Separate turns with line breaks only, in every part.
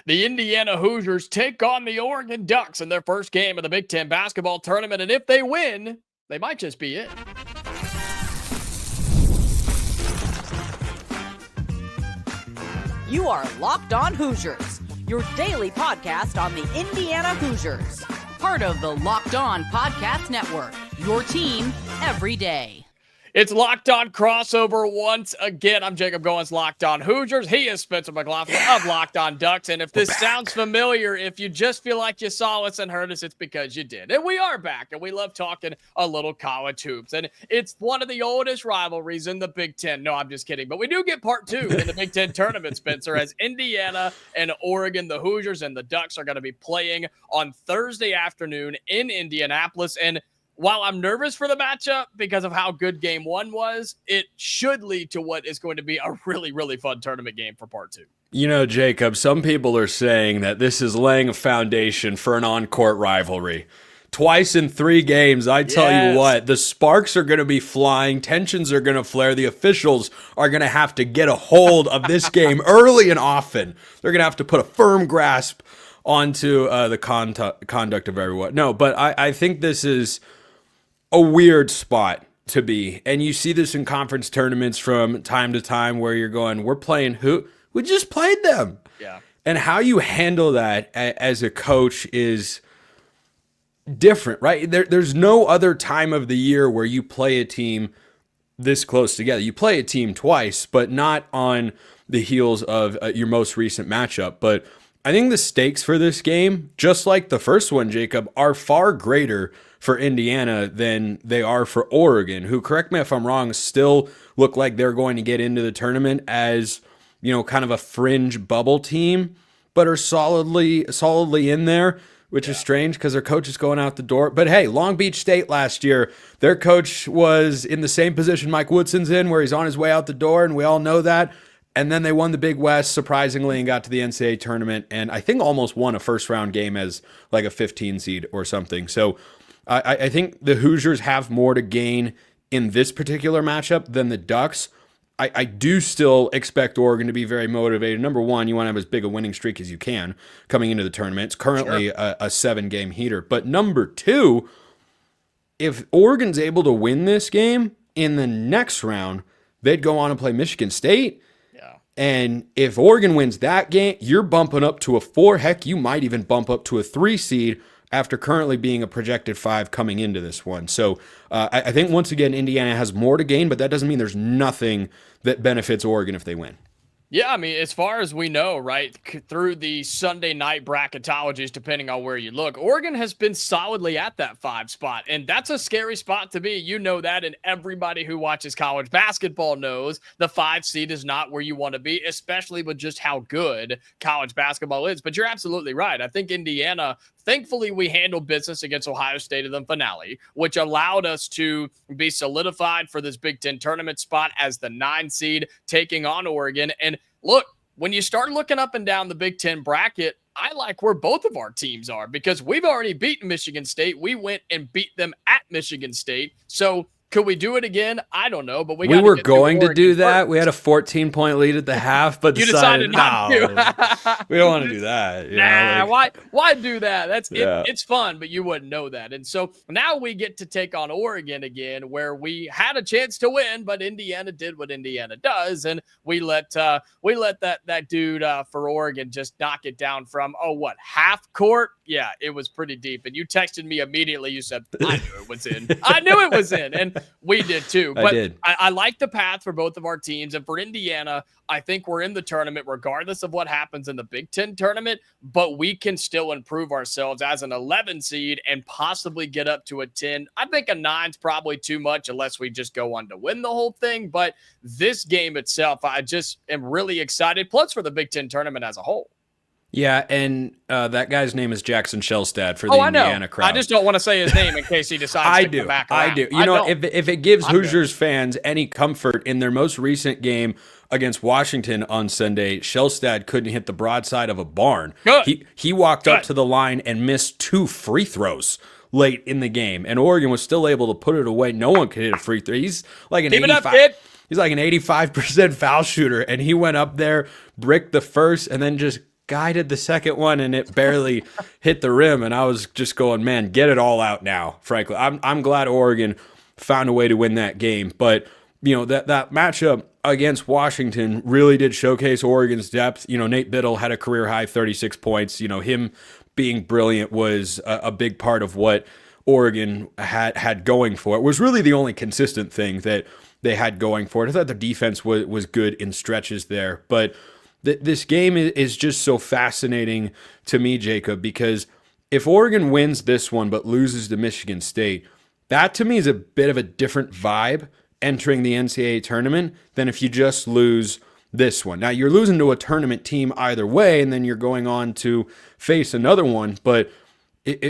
The Indiana Hoosiers take on the Oregon Ducks in their first game of the Big Ten basketball tournament, and if they win, they might just be it.
You are Locked On Hoosiers, your daily podcast on the Indiana Hoosiers. Part of the Locked On Podcast Network, your team every day.
It's Locked On Crossover once again. I'm Jacob Goins, Locked On Hoosiers. He is Spencer McLaughlin of Locked On Ducks. And if this sounds familiar, if you just feel like you saw us and heard us, it's because you did. And we are back, and we love talking a little college hoops. And it's one of the oldest rivalries in the Big Ten. No, I'm just kidding. But we do get part two in the Big Ten tournament, Spencer, as Indiana and Oregon, the Hoosiers and the Ducks, are going to be playing on Thursday afternoon in Indianapolis. And while I'm nervous for the matchup because of how good game one was, it should lead to what is going to be a really, really fun tournament game for part two.
You know, Jacob, some people are saying that this is laying a foundation for an on-court rivalry. Twice in 3 games, I tell you what, the sparks are going to be flying, tensions are going to flare, the officials are going to have to get a hold of this game early and often. They're going to have to put a firm grasp onto the conduct of everyone. No, but I think this is a weird spot to be. And you see this in conference tournaments from time to time where you're going, we're playing who? We just played them.
Yeah.
And how you handle that as a coach is different, right? There's no other time of the year where you play a team this close together. You play a team twice, but not on the heels of your most recent matchup. But I think the stakes for this game, just like the first one, Jacob, are far greater for Indiana than they are for Oregon, who, correct me if I'm wrong, still look like they're going to get into the tournament as, you know, kind of a fringe bubble team, but are solidly in there, which is strange because their coach is going out the door. But hey, Long Beach State last year, their coach was in the same position Mike Woodson's in, where he's on his way out the door, and we all know that. And then they won the Big West, surprisingly, and got to the NCAA tournament, and I think almost won a first-round game as like a 15 seed or something. So I think the Hoosiers have more to gain in this particular matchup than the Ducks. I do still expect Oregon to be very motivated. Number one, you want to have as big a winning streak as you can coming into the tournament. It's currently a 7-game heater. But number two, if Oregon's able to win this game in the next round, they'd go on and play Michigan State. And if Oregon wins that game, you're bumping up to a 4. Heck, you might even bump up to a 3 seed after currently being a projected 5 coming into this one. So I think, once again, Indiana has more to gain, but that doesn't mean there's nothing that benefits Oregon if they win.
Yeah, I mean, as far as we know, right, through the Sunday night bracketologies, depending on where you look, Oregon has been solidly at that 5 spot, and that's a scary spot to be. You know that, and everybody who watches college basketball knows the 5 seed is not where you want to be, especially with just how good college basketball is. But you're absolutely right. I think Indiana, thankfully, we handled business against Ohio State in the finale, which allowed us to be solidified for this Big Ten tournament spot as the 9 seed, taking on Oregon. And look, when you start looking up and down the Big Ten bracket, I like where both of our teams are because we've already beaten Michigan State. We went and beat them at Michigan State. So could we do it again? I don't know, but we
were going to do that. First. We had a 14-point lead at the half, but
you decided not to.
We don't want to do that.
Why do that? It's fun, but you wouldn't know that. And so now we get to take on Oregon again, where we had a chance to win, but Indiana did what Indiana does, and we let that dude for Oregon just knock it down from half court. Yeah, it was pretty deep. And you texted me immediately. You said, I knew it was in. I knew it was in. And we did too. But I like the path for both of our teams. And for Indiana, I think we're in the tournament regardless of what happens in the Big Ten tournament. But we can still improve ourselves as an 11 seed and possibly get up to a 10. I think a 9's probably too much unless we just go on to win the whole thing. But this game itself, I just am really excited. Plus for the Big Ten tournament as a whole.
Yeah, and that guy's name is Jackson Shellstad for the Indiana crowd.
I just don't want to say his name in case he decides to come back around.
I do. You know, if it gives Hoosiers fans any comfort, in their most recent game against Washington on Sunday, Shellstad couldn't hit the broadside of a barn. He walked up to the line and missed 2 free throws late in the game, and Oregon was still able to put it away. No one could hit a free throw. He's like an 85. He's like an 85% foul shooter, and he went up there, bricked the first, and then just guided the second one and it barely hit the rim. And I was just going, man, get it all out now, frankly. I'm glad Oregon found a way to win that game. But, that matchup against Washington really did showcase Oregon's depth. Nate Bittle had a career high 36 points. Him being brilliant was a big part of what Oregon had going for it. Was really the only consistent thing that they had going for it. I thought the defense was good in stretches there. But this game is just so fascinating to me, Jacob, because if Oregon wins this one but loses to Michigan State, that to me is a bit of a different vibe entering the NCAA tournament than if you just lose this one. Now, you're losing to a tournament team either way, and then you're going on to face another one. But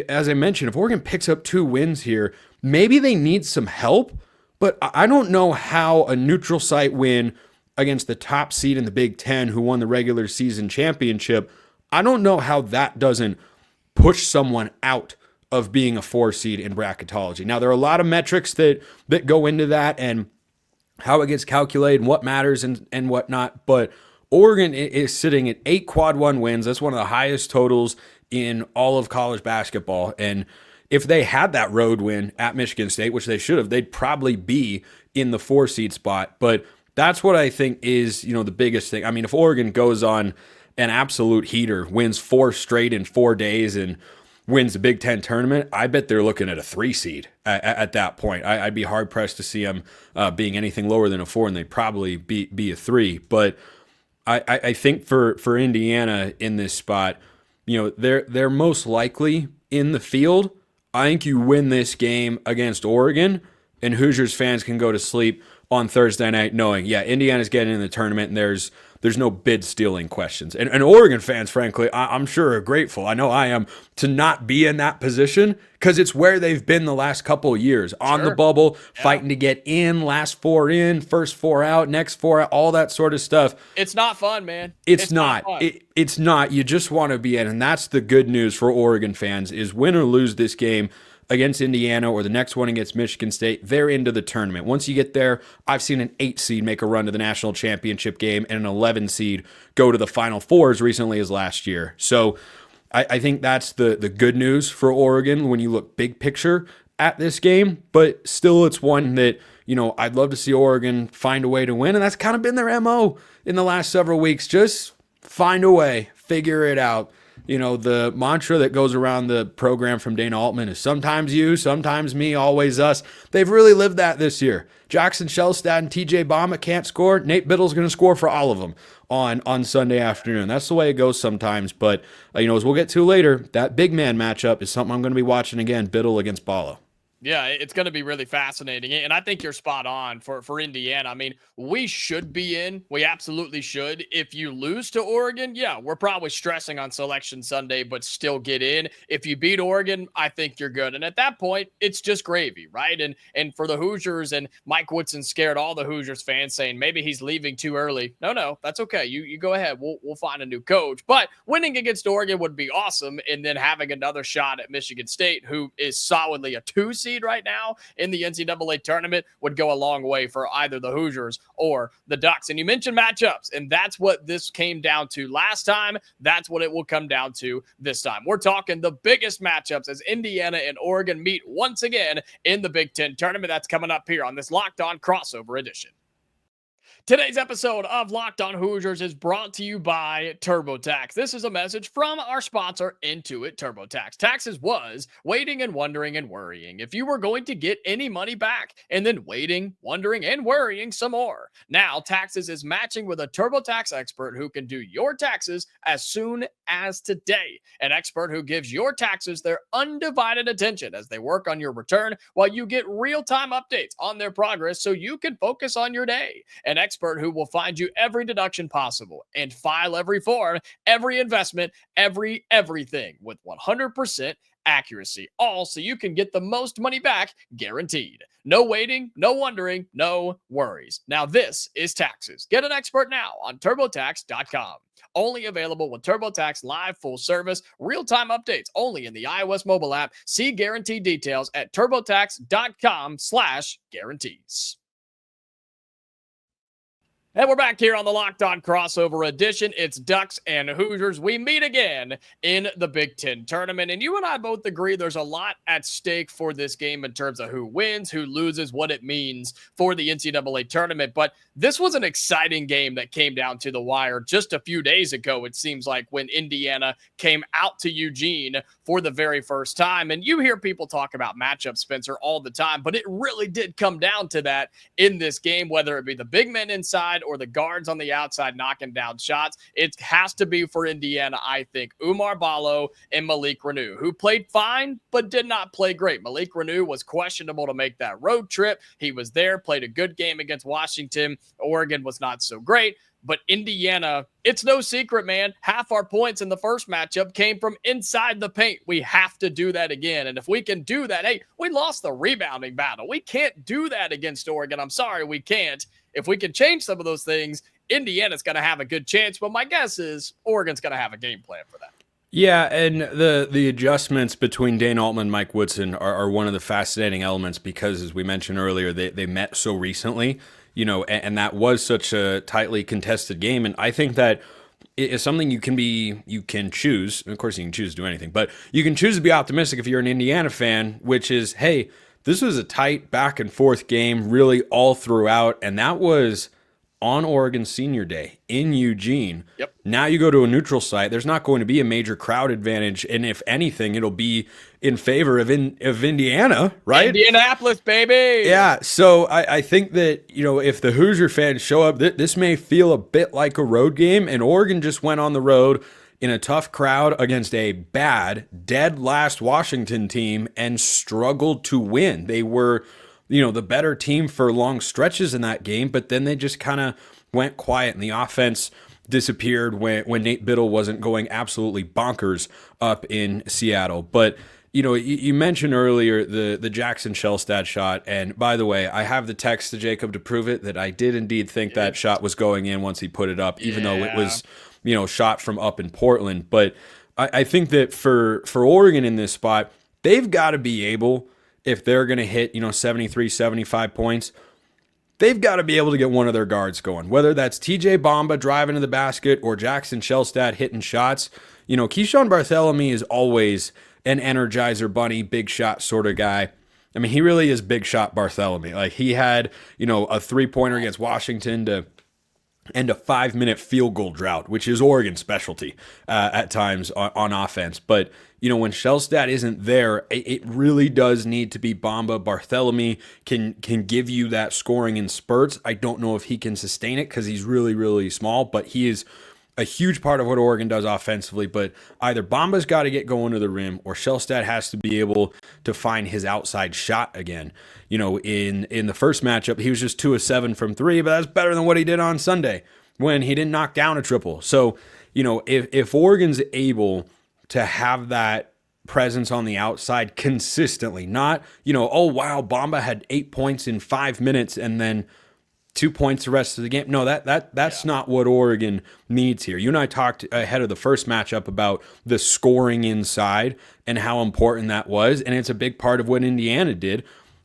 as I mentioned, if Oregon picks up 2 wins here, maybe they need some help, but I don't know how a neutral site win against the top seed in the Big Ten who won the regular season championship, I don't know how that doesn't push someone out of being a 4 seed in bracketology. Now, there are a lot of metrics that go into that and how it gets calculated and what matters and whatnot, but Oregon is sitting at 8 quad 1 wins. That's one of the highest totals in all of college basketball. And if they had that road win at Michigan State, which they should have, they'd probably be in the 4 seed spot. But that's what I think is, the biggest thing. I mean, if Oregon goes on an absolute heater, wins 4 straight in 4 days and wins the Big Ten tournament, I bet they're looking at a 3 seed at that point. I'd be hard pressed to see them being anything lower than a 4, and they'd probably be a 3. But I think for Indiana in this spot, they're most likely in the field. I think you win this game against Oregon, and Hoosiers fans can go to sleep on Thursday night knowing, Indiana's getting in the tournament, and there's no bid stealing questions. And Oregon fans, frankly, I'm sure are grateful. I know I am, to not be in that position, because it's where they've been the last couple of years. On the bubble, fighting to get in, last 4 in, first 4 out, next 4 out, all that sort of stuff.
It's not fun, man.
It's not. It's not. You just want to be in. And that's the good news for Oregon fans is win or lose this game against Indiana or the next one against Michigan State, they're into the tournament. Once you get there, I've seen an 8 seed make a run to the national championship game and an 11 seed go to the Final Four as recently as last year. So I think that's the good news for Oregon when you look big picture at this game. But still, it's one that, I'd love to see Oregon find a way to win. And that's kind of been their MO in the last several weeks. Just find a way, figure it out. The mantra that goes around the program from Dana Altman is sometimes you, sometimes me, always us. They've really lived that this year. Jackson Shellstad and TJ Bama can't score. Nate Bittle's going to score for all of them on Sunday afternoon. That's the way it goes sometimes. But, as we'll get to later, that big man matchup is something I'm going to be watching again, Bittle against Ballo.
Yeah, it's going to be really fascinating. And I think you're spot on for Indiana. I mean, we should be in. We absolutely should. If you lose to Oregon, we're probably stressing on Selection Sunday, but still get in. If you beat Oregon, I think you're good. And at that point, it's just gravy, right? And for the Hoosiers, and Mike Woodson scared all the Hoosiers fans saying maybe he's leaving too early. No, that's okay. You go ahead. We'll find a new coach. But winning against Oregon would be awesome. And then having another shot at Michigan State, who is solidly a 2 seed right now in the NCAA tournament, would go a long way for either the Hoosiers or the Ducks. And you mentioned matchups, and that's what this came down to last time. That's what it will come down to this time. We're talking the biggest matchups as Indiana and Oregon meet once again in the Big Ten tournament. That's coming up here on this Locked On Crossover Edition. Today's episode of Locked On Hoosiers is brought to you by TurboTax. This is a message from our sponsor, Intuit TurboTax. Taxes was waiting and wondering and worrying if you were going to get any money back, and then waiting, wondering, and worrying some more. Now, Taxes is matching with a TurboTax expert who can do your taxes as soon as today. An expert who gives your taxes their undivided attention as they work on your return while you get real-time updates on their progress so you can focus on your day. An expert who will find you every deduction possible and file every form, every investment, everything with 100% accuracy, all so you can get the most money back guaranteed. No waiting, no wondering, no worries. Now this is Taxes. Get an expert now on TurboTax.com. Only available with TurboTax Live full service, real-time updates only in the iOS mobile app. See guarantee details at TurboTax.com/guarantees. And we're back here on the Locked On Crossover Edition. It's Ducks and Hoosiers. We meet again in the Big Ten tournament. And you and I both agree there's a lot at stake for this game in terms of who wins, who loses, what it means for the NCAA tournament. But this was an exciting game that came down to the wire just a few days ago, it seems like, when Indiana came out to Eugene for the very first time. And you hear people talk about matchups, Spencer, all the time, but it really did come down to that in this game, whether it be the big men inside or the guards on the outside knocking down shots. It has to be for Indiana, I think, Oumar Ballo and Malik Renew, who played fine but did not play great. Malik Renew was questionable to make that road trip. He was there, played a good game against Washington. Oregon was not so great. But Indiana, it's no secret, man. Half our points in the first matchup came from inside the paint. We have to do that again. And if we can do that, hey, we lost the rebounding battle. We can't do that against Oregon. I'm sorry, we can't. If we can change some of those things, Indiana's going to have a good chance. But my guess is Oregon's going to have a game plan for that.
Yeah, and the adjustments between Dane Altman and Mike Woodson are one of the fascinating elements because, as we mentioned earlier, they met so recently, and that was such a tightly contested game. And I think that is something you can choose. Of course, you can choose to do anything, but you can choose to be optimistic if you're an Indiana fan, which is, hey, this was a tight back and forth game really all throughout, and that was on Oregon Senior Day in Eugene.
Yep.
Now you go to a neutral site. There's not going to be a major crowd advantage, and if anything, it'll be in favor of Indiana, right?
Indianapolis, baby.
Yeah. So I think that if the Hoosier fans show up, this may feel a bit like a road game, and Oregon just went on the road in a tough crowd against a bad, dead last Washington team and struggled to win. They were the better team for long stretches in that game, but then they just kind of went quiet and the offense disappeared when Nate Bittle wasn't going absolutely bonkers up in Seattle. But, you mentioned earlier the Jackson Shellstad shot, and by the way, I have the text to Jacob to prove it that I did indeed think that shot was going in once he put it up, even though it was, shot from up in Portland. But I think that for Oregon in this spot, they've got to be able, if they're going to hit, 73, 75 points, they've got to be able to get one of their guards going, whether that's TJ Bamba driving to the basket or Jackson Shellstad hitting shots. Keyshawn Barthélemy is always an Energizer Bunny, big shot sort of guy. I mean, he really is big shot Barthélemy. Like, he had, a three-pointer against Washington to end a 5-minute field goal drought, which is Oregon's specialty at times on offense. But, when Shellstad isn't there, it really does need to be Bamba. Barthélemy can give you that scoring in spurts. I don't know if he can sustain it because he's really, really small, but he is a huge part of what Oregon does offensively. But either Bamba's got to get going to the rim or Shellstad has to be able to find his outside shot again. In the first matchup, he was just 2 of 7 from 3, but that's better than what he did on Sunday when he didn't knock down a triple. So, if Oregon's able to have that presence on the outside consistently, not, oh, wow, Bamba had 8 points in 5 minutes and then 2 points the rest of the game. No, that's not what Oregon needs here. You and I talked ahead of the first matchup about the scoring inside and how important that was, and it's a big part of what Indiana did,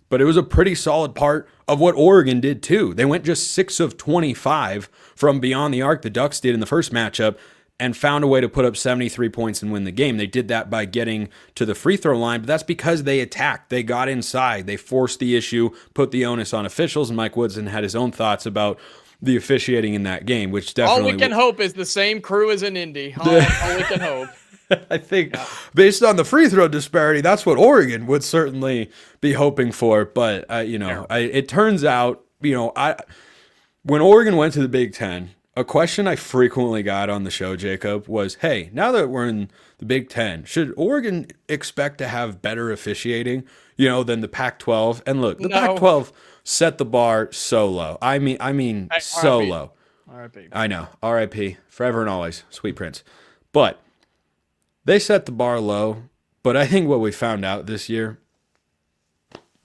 but it was a pretty solid part of what Oregon did too. They went just 6 of 25 from beyond the arc, the Ducks did in the first matchup, and found a way to put up 73 points and win the game. They did that by getting to the free throw line, but that's because they attacked. They got inside. They forced the issue, put the onus on officials, and Mike Woodson had his own thoughts about the officiating in that game, which definitely...
All we can hope is the same crew as in Indy. All we can hope.
I think based on the free throw disparity, that's what Oregon would certainly be hoping for. But, it turns out, when Oregon went to the Big Ten, a question I frequently got on the show, Jacob, was, hey, now that we're in the Big Ten, should Oregon expect to have better officiating, than the Pac-12? And look, the Pac-12 set the bar so low. I mean, so low.
R.I.P.
I know. R.I.P. Forever and always. Sweet Prince. But they set the bar low. But I think what we found out this year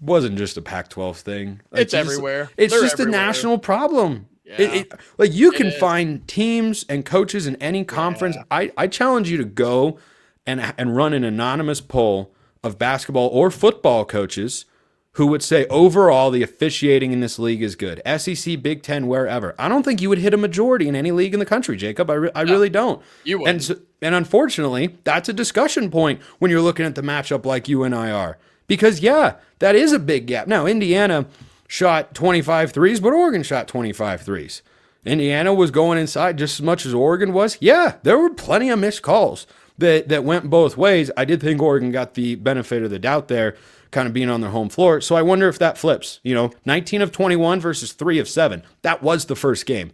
wasn't just a Pac-12 thing.
It's everywhere.
It's just a national problem.
Yeah.
You can find teams and coaches in any conference. Yeah. I challenge you to go and run an anonymous poll of basketball or football coaches who would say overall the officiating in this league is good. SEC, Big Ten, wherever. I don't think you would hit a majority in any league in the country, Jacob. I really don't.
You would.
And unfortunately, that's a discussion point when you're looking at the matchup like you and I are. Because, yeah, that is a big gap. Now, Indiana shot 25 threes, but Oregon shot 25 threes. Indiana was going inside just as much as Oregon was. Yeah, there were plenty of missed calls that went both ways. I did think Oregon got the benefit of the doubt there, kind of being on their home floor. So I wonder if that flips. 19 of 21 versus 3 of 7. That was the first game.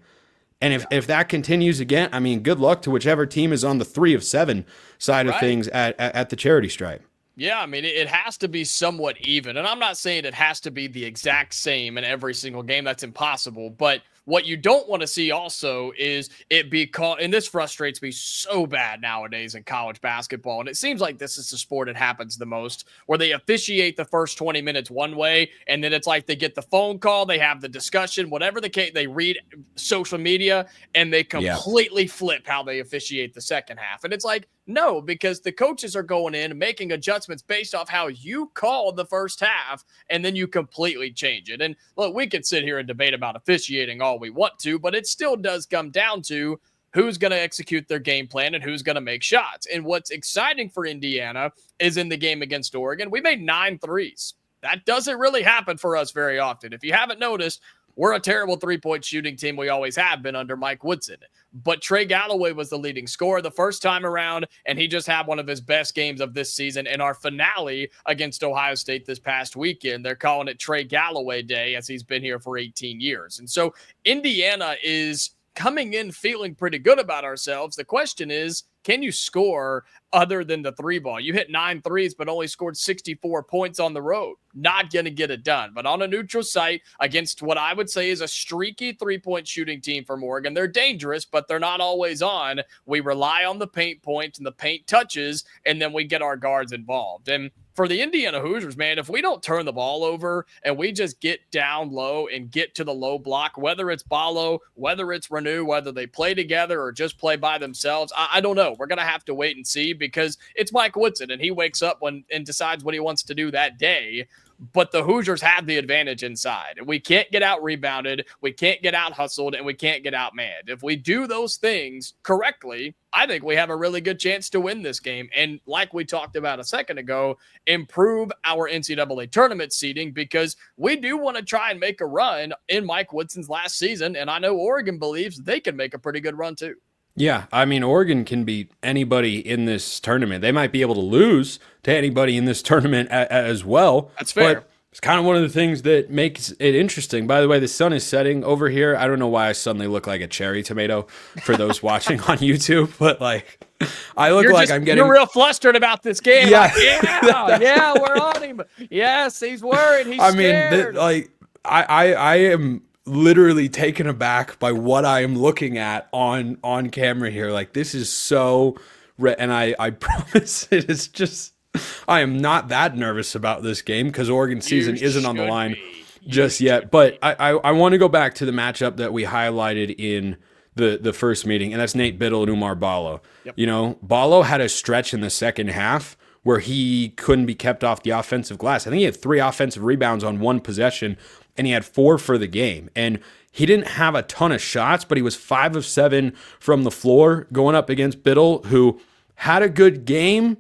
And if that continues again, I mean, good luck to whichever team is on the 3 of 7 side of things at the charity stripe.
Yeah, I mean, it has to be somewhat even. And I'm not saying it has to be the exact same in every single game. That's impossible. But what you don't want to see also is it be called, and this frustrates me so bad nowadays in college basketball, and it seems like this is the sport it happens the most, where they officiate the first 20 minutes one way, and then it's like they get the phone call, they have the discussion, whatever the case, they read social media, and they completely flip how they officiate the second half. And it's like, no, because the coaches are going in making adjustments based off how you called the first half, and then you completely change it. And look, we could sit here and debate about officiating all we want to, but it still does come down to who's going to execute their game plan and who's going to make shots. And what's exciting for Indiana is in the game against Oregon, we made 9 threes. That doesn't really happen for us very often. If you haven't noticed, we're a terrible three-point shooting team. We always have been under Mike Woodson. But Trey Galloway was the leading scorer the first time around, and he just had one of his best games of this season. In our finale against Ohio State this past weekend, they're calling it Trey Galloway Day, as he's been here for 18 years. And so Indiana is coming in feeling pretty good about ourselves. The question is, can you score other than the 3-ball? You hit 9 threes, but only scored 64 points on the road. Not going to get it done. But on a neutral site against what I would say is a streaky 3-point shooting team from Oregon, they're dangerous, but they're not always on. We rely on the paint points and the paint touches, and then we get our guards involved. And for the Indiana Hoosiers, man, if we don't turn the ball over and we just get down low and get to the low block, whether it's Ballo, whether it's Renew, whether they play together or just play by themselves, I don't know. We're going to have to wait and see, because it's Mike Woodson and he wakes up and decides what he wants to do that day. But the Hoosiers have the advantage inside. We can't get out rebounded, we can't get out hustled, and we can't get out mad. If we do those things correctly, I think we have a really good chance to win this game. And like we talked about a second ago, improve our NCAA tournament seeding, because we do want to try and make a run in Mike Woodson's last season. And I know Oregon believes they can make a pretty good run too.
Yeah, I mean, Oregon can beat anybody in this tournament. They might be able to lose to anybody in this tournament as well.
That's fair.
But it's kind of one of the things that makes it interesting. By the way, the sun is setting over here. I don't know why I suddenly look like a cherry tomato for those watching on YouTube, but like I look I'm getting...
You're real flustered about this game.
Yeah,
like, yeah, we're on him. Yes, he's worried. He's scared.
I am literally taken aback by what I am looking at on camera here. Like, this is so and I promise it is just, I am not that nervous about this game because Oregon season isn't on the line just yet. But I want to go back to the matchup that we highlighted in the first meeting, and that's Nate Bittle and Oumar Ballo. Yep. You know, Ballo had a stretch in the second half where he couldn't be kept off the offensive glass. I think he had 3 offensive rebounds on 1 possession, and he had 4 for the game. And he didn't have a ton of shots, but he was 5 of 7 from the floor going up against Bittle, who had a good game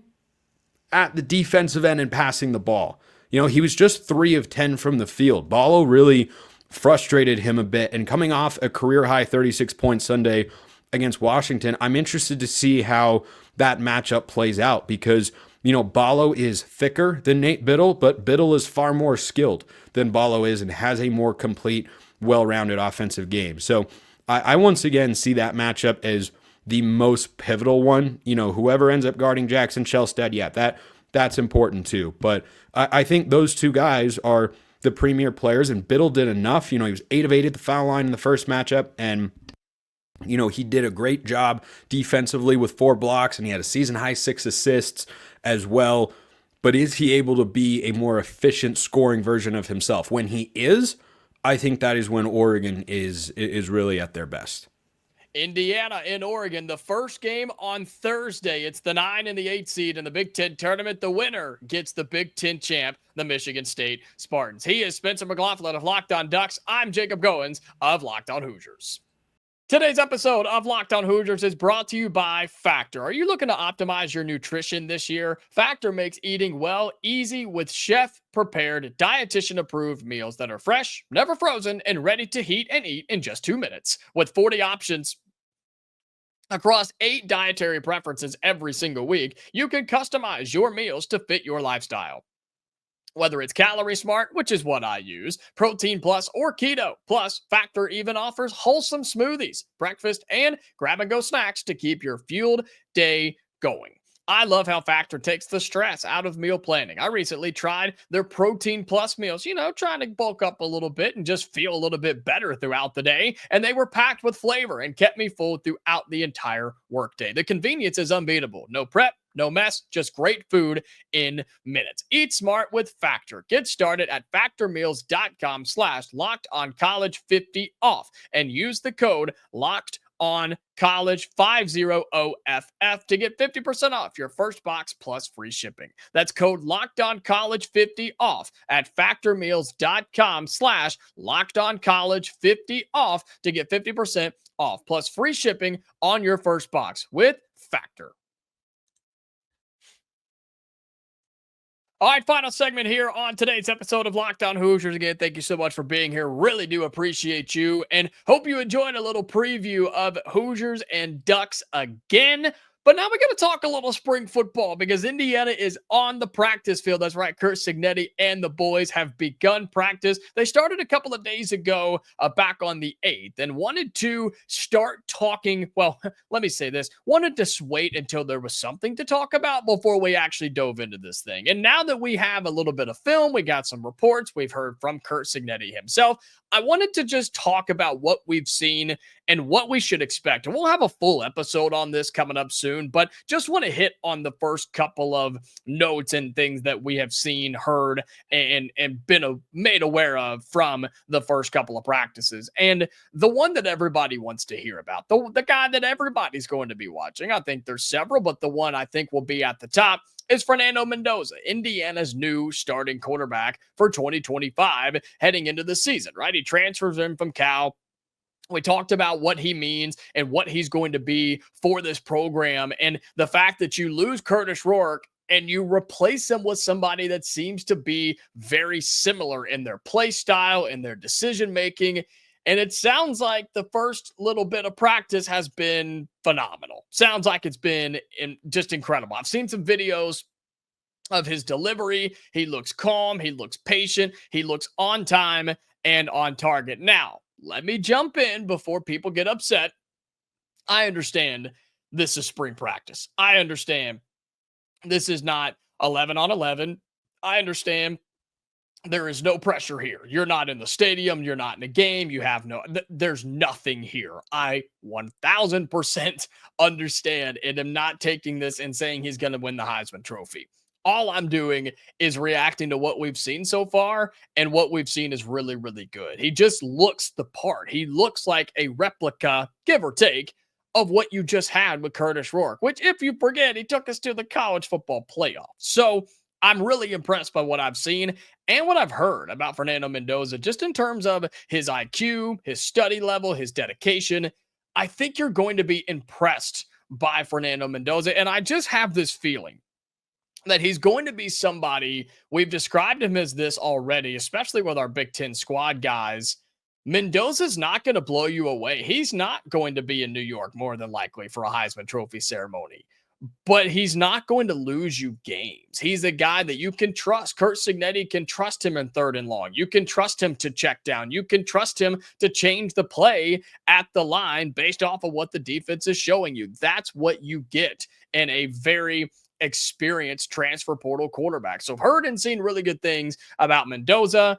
at the defensive end and passing the ball. You know, he was just 3 of 10 from the field. Ballo really frustrated him a bit, and coming off a career-high 36-point Sunday against Washington, I'm interested to see how that matchup plays out because, you know, Ballo is thicker than Nate Bittle, but Bittle is far more skilled than Ballo is and has a more complete, well-rounded offensive game. So I once again see that matchup as the most pivotal one. You know, whoever ends up guarding Jackson Shelstad, yeah, that's important too. But I think those 2 guys are the premier players, and Bittle did enough. You know, he was 8 of 8 at the foul line in the first matchup, and you know, he did a great job defensively with 4 blocks, and he had a season-high 6 assists as well. But is he able to be a more efficient scoring version of himself? When he is, I think that is when Oregon is really at their best.
Indiana in Oregon, the first game on Thursday. It's the 9 and the 8 seed in the Big Ten tournament. The winner gets the Big Ten champ, the Michigan State Spartans. He is Spencer McLaughlin of Locked On Ducks. I'm Jacob Goins of Locked On Hoosiers. Today's episode of Locked On Hoosiers is brought to you by Factor. Are you looking to optimize your nutrition this year? Factor makes eating well easy with chef-prepared, dietitian-approved meals that are fresh, never frozen, and ready to heat and eat in just 2 minutes. With 40 options across 8 dietary preferences every single week, you can customize your meals to fit your lifestyle. Whether it's Calorie Smart, which is what I use, Protein Plus, or Keto. Plus, Factor even offers wholesome smoothies, breakfast, and grab-and-go snacks to keep your fueled day going. I love how Factor takes the stress out of meal planning. I recently tried their Protein Plus meals, trying to bulk up a little bit and just feel a little bit better throughout the day. And they were packed with flavor and kept me full throughout the entire workday. The convenience is unbeatable. No prep, no mess, just great food in minutes. Eat smart with Factor. Get started at factormeals.com/lockedoncollege50off and use the code LOCKEDONCOLLEGE50OFF to get 50% off your first box plus free shipping. That's code LOCKEDONCOLLEGE50off at factormeals.com/lockedoncollege50off to get 50% off plus free shipping on your first box with Factor. All right, final segment here on today's episode of Locked On Hoosiers. Again, thank you so much for being here. Really do appreciate you and hope you enjoyed a little preview of Hoosiers and Ducks again. But now we're going to talk a little spring football because Indiana is on the practice field. That's right. Curt Cignetti and the boys have begun practice. They started a couple of days ago back on the 8th and wanted to start talking. Well, let me say this. Wanted to wait until there was something to talk about before we actually dove into this thing. And now that we have a little bit of film, we got some reports. We've heard from Curt Cignetti himself. I wanted to just talk about what we've seen and what we should expect. And we'll have a full episode on this coming up soon, but just want to hit on the first couple of notes and things that we have seen, heard, and been made aware of from the first couple of practices. And the one that everybody wants to hear about, the guy that everybody's going to be watching, I think there's several, but the one I think will be at the top is Fernando Mendoza, Indiana's new starting quarterback for 2025 heading into the season, right? He transfers in from Cal. We talked about what he means and what he's going to be for this program, and the fact that you lose Kurtis Rourke and you replace him with somebody that seems to be very similar in their play style and their decision-making. And it sounds like the first little bit of practice has been phenomenal. Sounds like it's been just incredible. I've seen some videos of his delivery. He looks calm. He looks patient. He looks on time and on target. Now, let me jump in before people get upset. I understand this is spring practice. I understand this is not 11 on 11. I understand there is no pressure here. You're not in the stadium. You're not in a game. You have there's nothing here. I 1000% understand and am not taking this and saying he's going to win the Heisman Trophy. All I'm doing is reacting to what we've seen so far, and what we've seen is really, really good. He just looks the part. He looks like a replica, give or take, of what you just had with Kurtis Rourke, which, if you forget, he took us to the college football playoff. So I'm really impressed by what I've seen and what I've heard about Fernando Mendoza, just in terms of his IQ, his study level, his dedication. I think you're going to be impressed by Fernando Mendoza, and I just have this feeling that he's going to be somebody, we've described him as this already, especially with our Big Ten squad guys. Mendoza's not going to blow you away. He's not going to be in New York more than likely for a Heisman Trophy ceremony, but he's not going to lose you games. He's a guy that you can trust. Curt Cignetti can trust him in 3rd and long. You can trust him to check down. You can trust him to change the play at the line based off of what the defense is showing you. That's what you get in a very experienced transfer portal quarterback. So I've heard and seen really good things about Mendoza.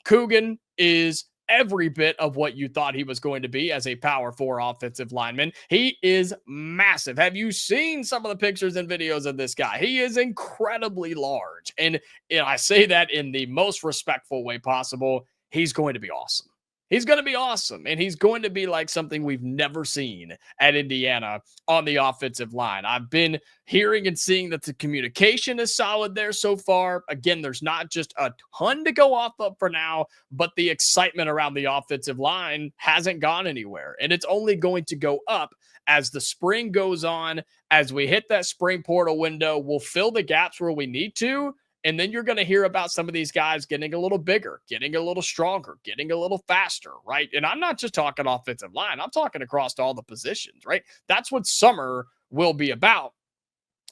Coogan is every bit of what you thought he was going to be as a Power 4 offensive lineman. He is massive. Have you seen some of the pictures and videos of this guy? He is incredibly large. And I say that in the most respectful way possible. He's going to be awesome. He's going to be awesome, and he's going to be like something we've never seen at Indiana on the offensive line. I've been hearing and seeing that the communication is solid there so far. Again, there's not just a ton to go off of for now, but the excitement around the offensive line hasn't gone anywhere, and it's only going to go up as the spring goes on. As we hit that spring portal window, we'll fill the gaps where we need to. And then you're going to hear about some of these guys getting a little bigger, getting a little stronger, getting a little faster, right? And I'm not just talking offensive line. I'm talking across all the positions, right? That's what summer will be about.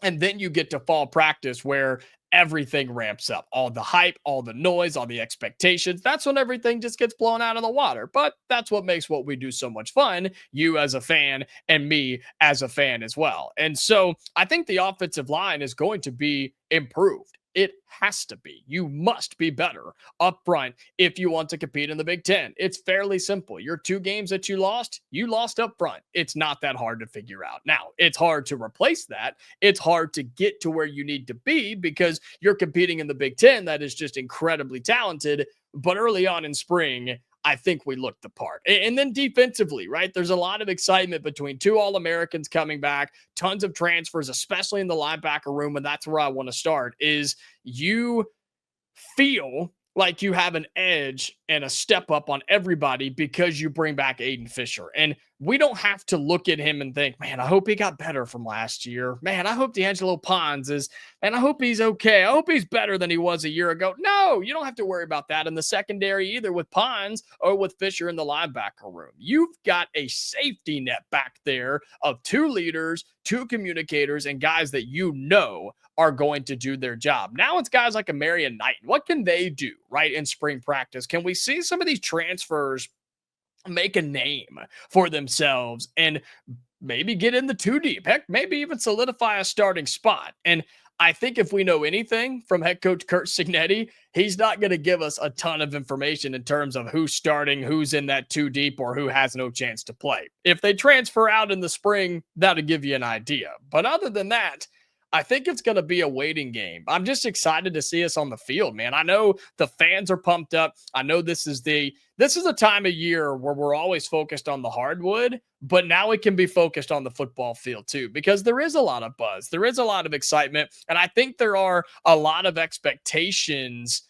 And then you get to fall practice where everything ramps up. All the hype, all the noise, all the expectations. That's when everything just gets blown out of the water. But that's what makes what we do so much fun, you as a fan and me as a fan as well. And so I think the offensive line is going to be improved. It has to be. You must be better up front if you want to compete in the Big Ten. It's fairly simple. Your 2 games that you lost up front. It's not that hard to figure out. Now, it's hard to replace that. It's hard to get to where you need to be because you're competing in the Big Ten that is just incredibly talented. But early on in spring, I think we looked the part. And then defensively, right? There's a lot of excitement between 2 All-Americans coming back, tons of transfers, especially in the linebacker room. And that's where I want to start is you feel like you have an edge and a step up on everybody because you bring back Aiden Fisher. And we don't have to look at him and think, man, I hope he got better from last year. Man, I hope D'Angelo Pons is, and I hope he's okay. I hope he's better than he was a year ago. No, you don't have to worry about that in the secondary either with Pons or with Fisher in the linebacker room. You've got a safety net back there of 2 leaders, 2 communicators, and guys that you know are going to do their job. Now it's guys like Marion Knighton. What can they do, right, in spring practice? Can we see some of these transfers make a name for themselves and maybe get in the 2 deep? Heck, maybe even solidify a starting spot. And I think if we know anything from head coach Curt Cignetti, he's not going to give us a ton of information in terms of who's starting, who's in that 2 deep, or who has no chance to play. If they transfer out in the spring, that'll give you an idea. But other than that, I think it's going to be a waiting game. I'm just excited to see us on the field, man. I know the fans are pumped up. I know this is a time of year where we're always focused on the hardwood, but now it can be focused on the football field too, because there is a lot of buzz. There is a lot of excitement. And I think there are a lot of expectations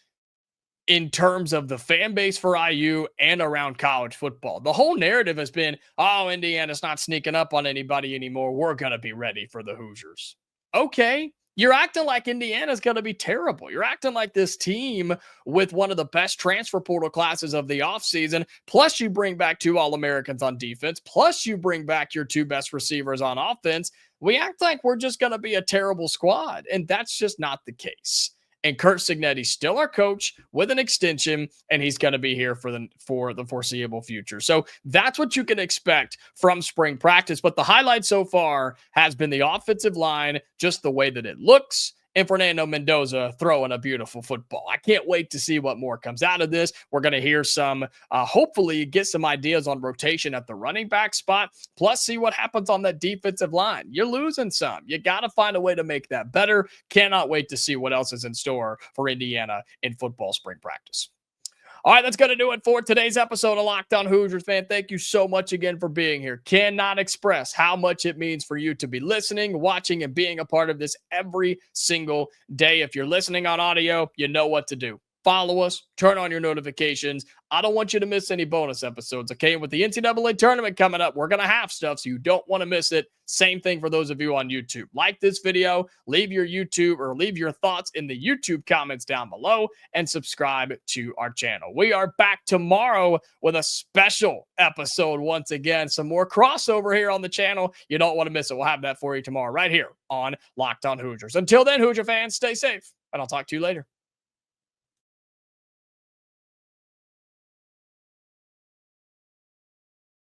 in terms of the fan base for IU and around college football. The whole narrative has been, oh, Indiana's not sneaking up on anybody anymore. We're going to be ready for the Hoosiers. Okay, you're acting like Indiana's going to be terrible. You're acting like this team with one of the best transfer portal classes of the offseason, plus you bring back 2 All-Americans on defense, plus you bring back your 2 best receivers on offense. We act like we're just going to be a terrible squad, and that's just not the case. And Curt Cignetti's still our coach with an extension, and he's going to be here for the foreseeable future. So that's what you can expect from spring practice. But the highlight so far has been the offensive line, just the way that it looks, and Fernando Mendoza throwing a beautiful football. I can't wait to see what more comes out of this. We're going to hear some, hopefully get some ideas on rotation at the running back spot, plus see what happens on that defensive line. You're losing some. You got to find a way to make that better. Cannot wait to see what else is in store for Indiana in football spring practice. All right, that's going to do it for today's episode of Locked On Hoosiers, fan. Thank you so much again for being here. Cannot express how much it means for you to be listening, watching, and being a part of this every single day. If you're listening on audio, you know what to do. Follow us, turn on your notifications. I don't want you to miss any bonus episodes, okay? With the NCAA tournament coming up, we're going to have stuff, so you don't want to miss it. Same thing for those of you on YouTube. Like this video, leave your thoughts in the YouTube comments down below, and subscribe to our channel. We are back tomorrow with a special episode once again. Some more crossover here on the channel. You don't want to miss it. We'll have that for you tomorrow right here on Locked On Hoosiers. Until then, Hoosier fans, stay safe, and I'll talk to you later.